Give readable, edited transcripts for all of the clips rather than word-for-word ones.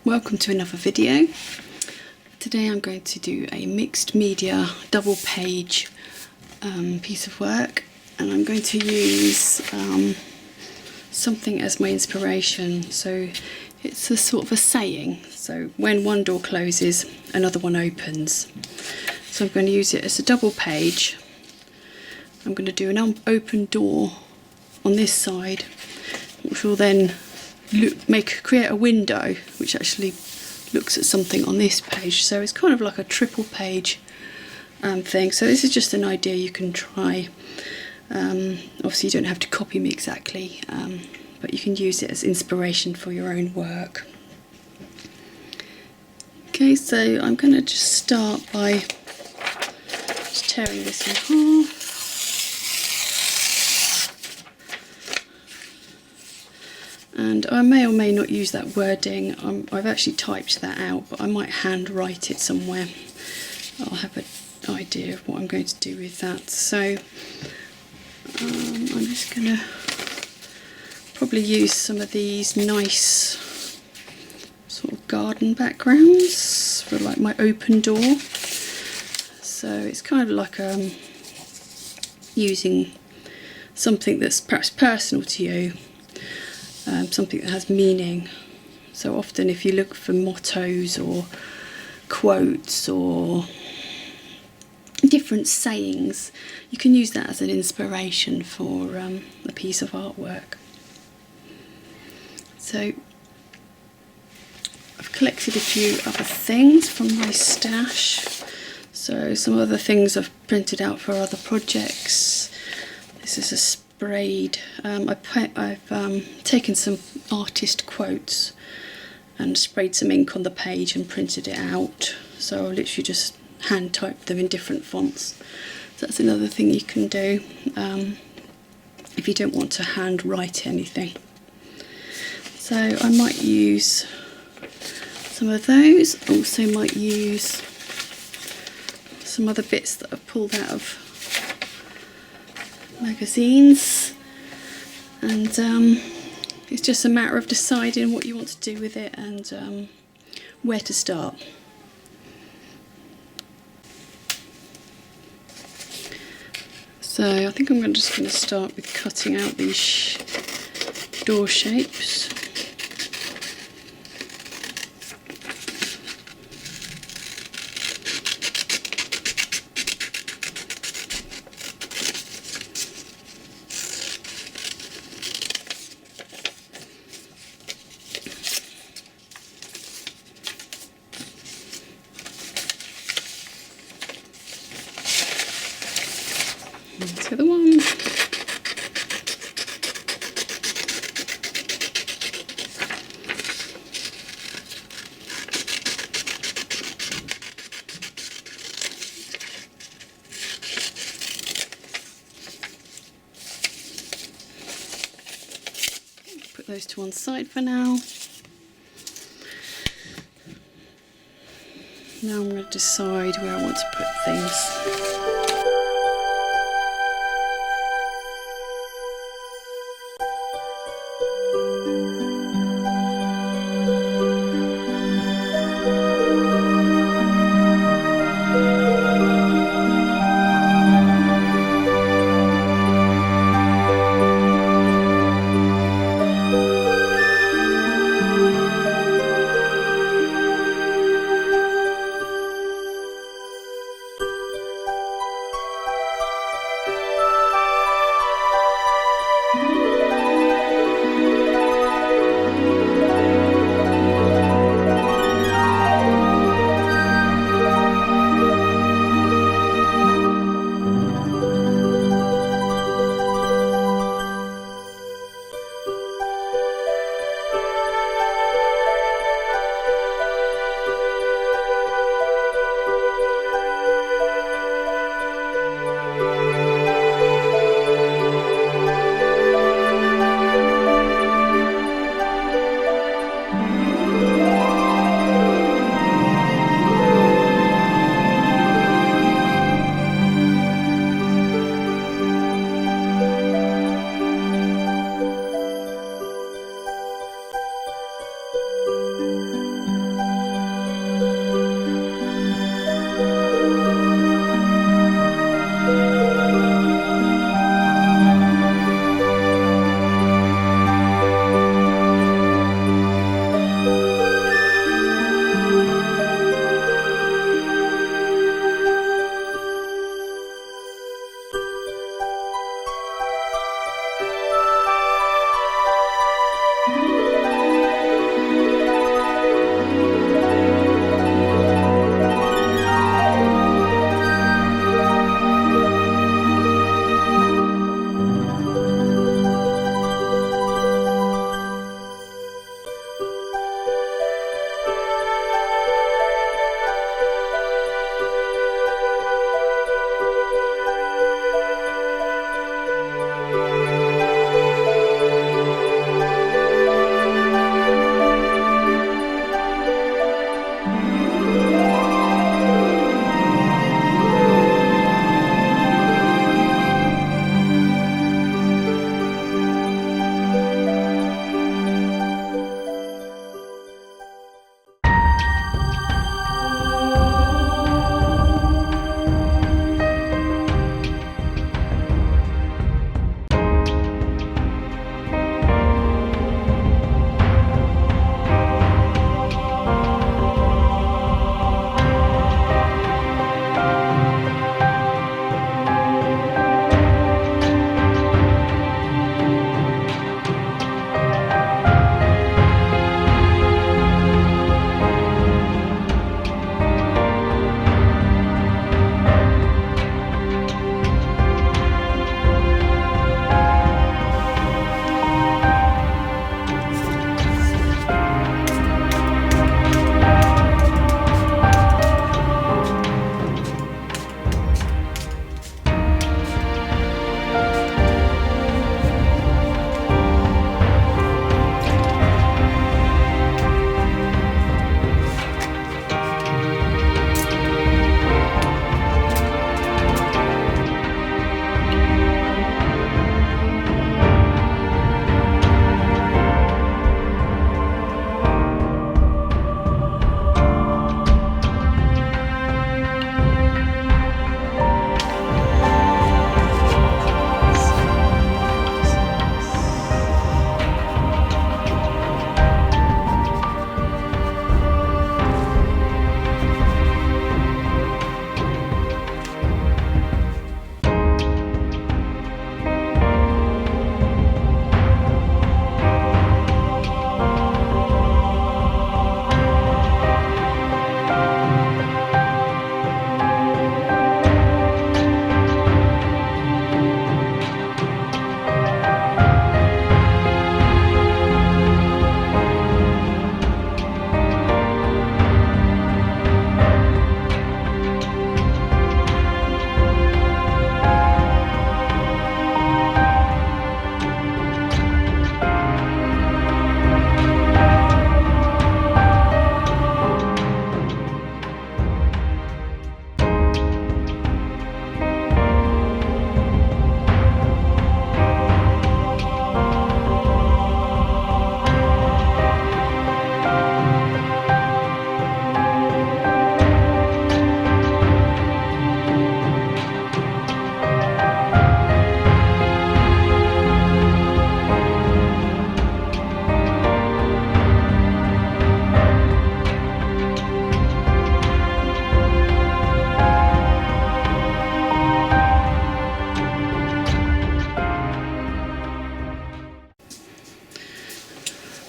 welcome to another video. Today I'm going to do a mixed media double page piece of work, and I'm going to use something as my inspiration. So it's a sort of a saying, so when one door closes another one opens. So I'm going to use it as a double page. I'm going to do an open door on this side, which will then create a window which actually looks at something on this page. So it's kind of like a triple page thing. So this is just an idea you can try. Obviously you don't have to copy me exactly, but you can use it as inspiration for your own work. Okay, so I'm going to just start by just tearing this in half. And I may or may not use that wording. I've actually typed that out, but I might hand write it somewhere. I'll have an idea of what I'm going to do with that. So I'm just going to probably use some of these nice sort of garden backgrounds for like my open door. So it's kind of like using something that's perhaps personal to you. Something that has meaning. So often if you look for mottos or quotes or different sayings, you can use that as an inspiration for a piece of artwork. So I've collected a few other things from my stash. So some other things I've printed out for other projects. This is a sprayed, I've taken some artist quotes and sprayed some ink on the page and printed it out. So I'll literally just hand type them in different fonts. So that's another thing you can do if you don't want to hand write anything. So I might use some of those. Also might use some other bits that I've pulled out of magazines, and it's just a matter of deciding what you want to do with it and where to start. So I think I'm just going to start with cutting out these door shapes. To the one. Put those to one side for now. Now I'm going to decide where I want to put things.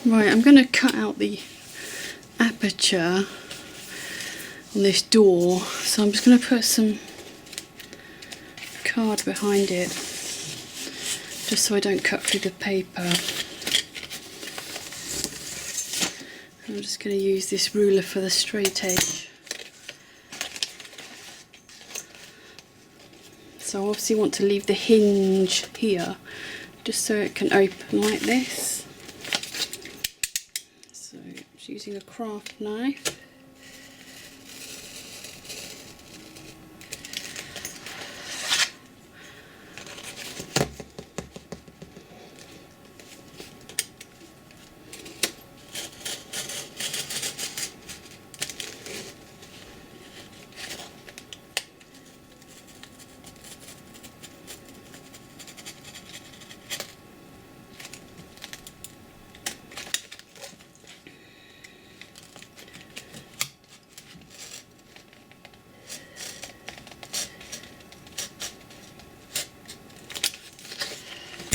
Right, I'm going to cut out the aperture on this door, so I'm just going to put some card behind it, just so I don't cut through the paper. I'm just going to use this ruler for the straight edge. So I obviously want to leave the hinge here, just so it can open like this. So just using a craft knife.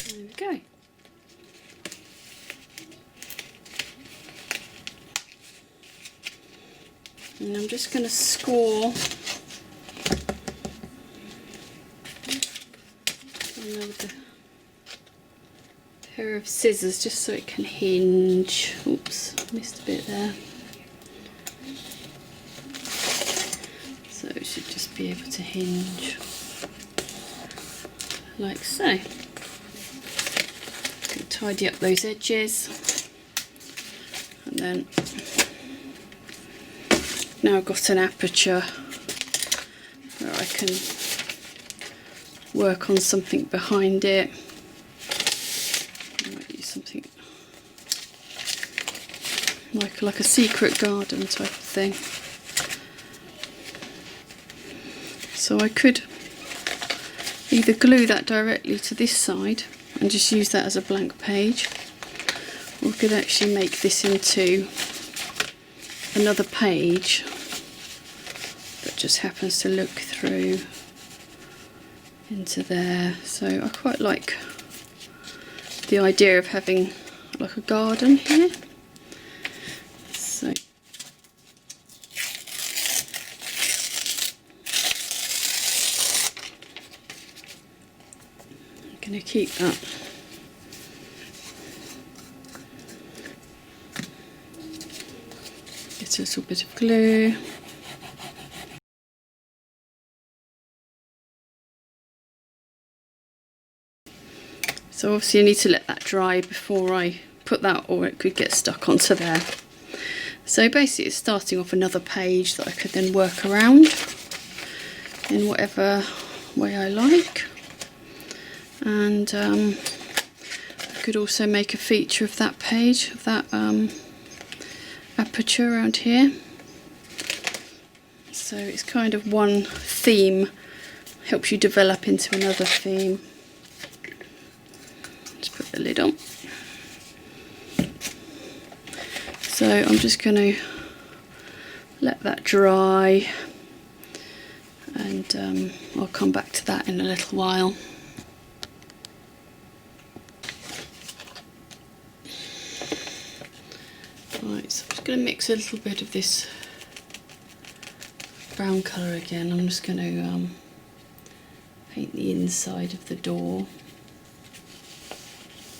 There we go. And I'm just going to score with a pair of scissors just so it can hinge. Oops, missed a bit there. So it should just be able to hinge like so. Tidy up those edges, and then now I've got an aperture where I can work on something behind it. I might use something like a secret garden type of thing. So I could either glue that directly to this side and just use that as a blank page, or we could actually make this into another page that just happens to look through into there. So I quite like the idea of having like a garden here. So I'm going to keep that. Get a little bit of glue. So obviously I need to let that dry before I put that, or it could get stuck onto there. So basically it's starting off another page that I could then work around in whatever way I like. And I could also make a feature of that page, of that aperture around here. So it's kind of one theme helps you develop into another theme. Just put the lid on. So I'm just going to let that dry, and I'll come back to that in a little while. Right, so I'm just going to mix a little bit of this brown colour again. I'm just going to paint the inside of the door.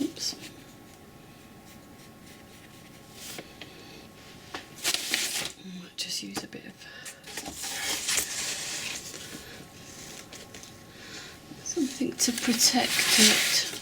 Oops. I might just use a bit of something to protect it.